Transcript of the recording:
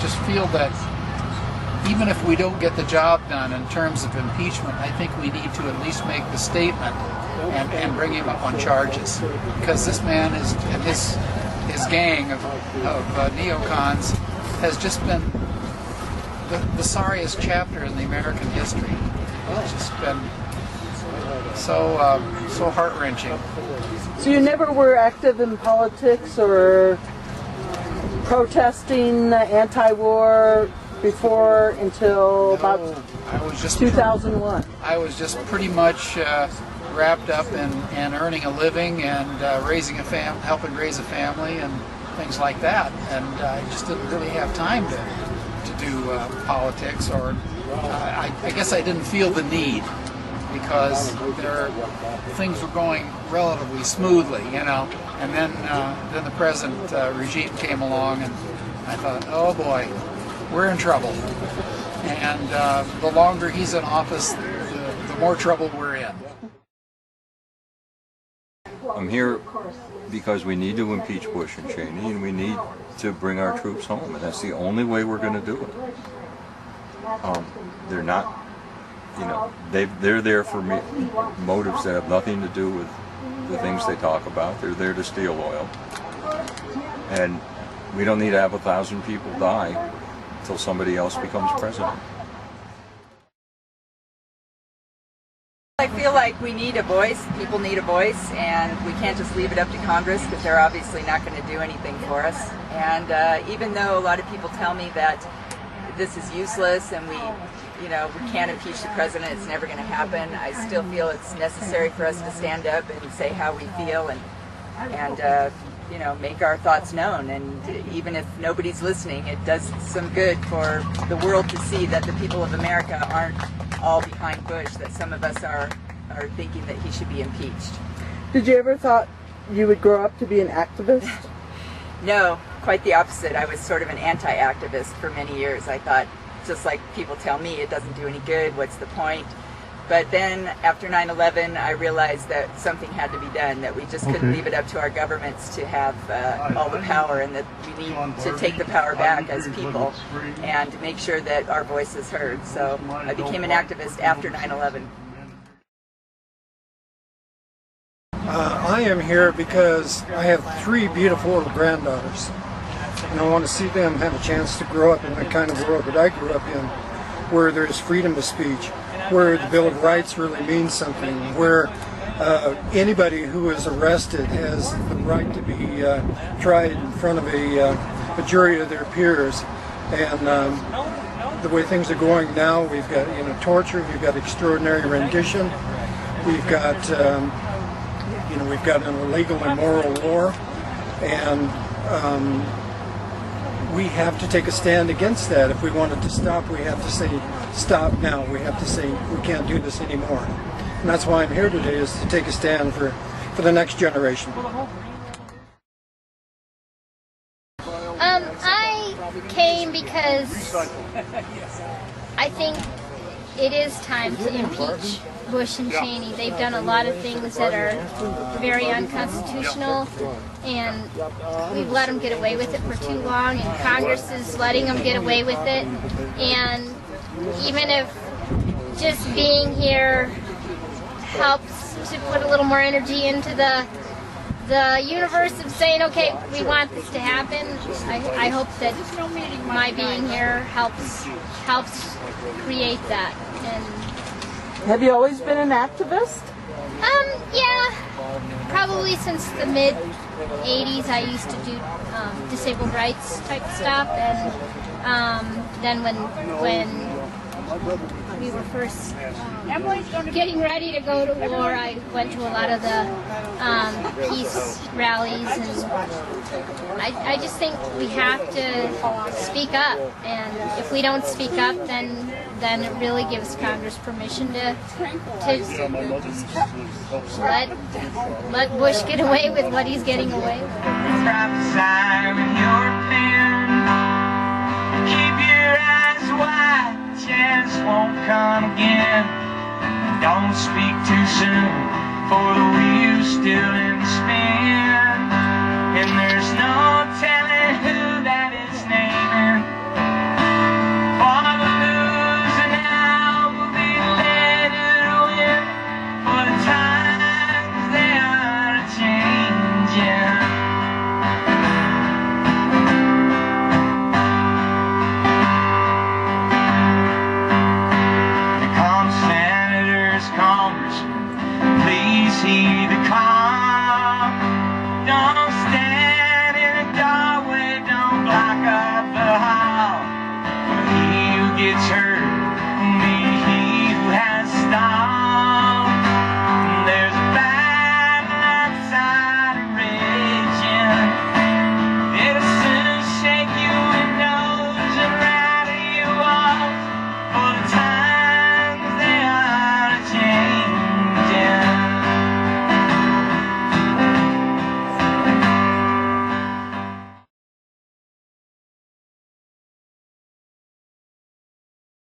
just feel that even if we don't get the job done in terms of impeachment, I think we need to at least make the statement and bring him up on charges, because this man and his gang of neocons has just been the sorriest chapter in the American history. It's just been so heart-wrenching. So you never were active in politics or protesting anti-war before until about 2001? I was just pretty much wrapped up in earning a living and raising a helping raise a family and things like that, and I just didn't really have time to do politics, or I guess I didn't feel the need, because things were going relatively smoothly, and then the present regime came along, and I thought, oh boy, we're in trouble, and the longer he's in office, the more trouble we're in. I'm here because we need to impeach Bush and Cheney, and we need to bring our troops home, and that's the only way we're going to do it. They're not, they're there for motives that have nothing to do with the things they talk about. They're there to steal oil, and we don't need to have 1,000 people die until somebody else becomes president. I feel like we need a voice, people need a voice, and we can't just leave it up to Congress, because they're obviously not going to do anything for us. And even though a lot of people tell me that this is useless and we can't impeach the president, it's never going to happen, I still feel it's necessary for us to stand up and say how we feel and make our thoughts known. And even if nobody's listening, it does some good for the world to see that the people of America aren't all behind Bush, that some of us are thinking that he should be impeached. Did you ever thought you would grow up to be an activist? No, quite the opposite. I was sort of an anti-activist for many years. I thought, just like people tell me, it doesn't do any good, what's the point? But then after 9/11, I realized that something had to be done, that we just couldn't leave it up to our governments to have all the power, and that we need to take the power back as people and make sure that our voice is heard. So I became an activist after 9/11. I am here because I have 3 beautiful little granddaughters, and I want to see them have a chance to grow up in the kind of world that I grew up in, where there's freedom of speech, where the Bill of Rights really means something, where anybody who is arrested has the right to be tried in front of a jury of their peers. And the way things are going now, we've got torture, we've got extraordinary rendition, we've got we've got an illegal, immoral war, and we have to take a stand against that. If we want it to stop, we have to say stop now. We have to say we can't do this anymore. And that's why I'm here today, is to take a stand for the next generation. I came because I think it is time to impeach Bush and Cheney. They've done a lot of things that are very unconstitutional, and we've let them get away with it for too long, and Congress is letting them get away with it. And even if just being here helps to put a little more energy into the universe of saying, okay, we want this to happen, I hope that my being here helps create that. And have you always been an activist? Yeah, probably since the mid 80s. I used to do disabled rights type stuff, and then when we were first getting ready to go to war, I went to a lot of the peace rallies, and I just think we have to speak up, and if we don't speak up, then it really gives Congress permission to let Bush get away with what he's getting away with. Keep your eyes wide, chance won't come again. Don't speak too soon, for the wheel's still in spin. And there's no telling who that is naming. see the call. Don't stand in the doorway, don't block up the hall. For he who gets hurt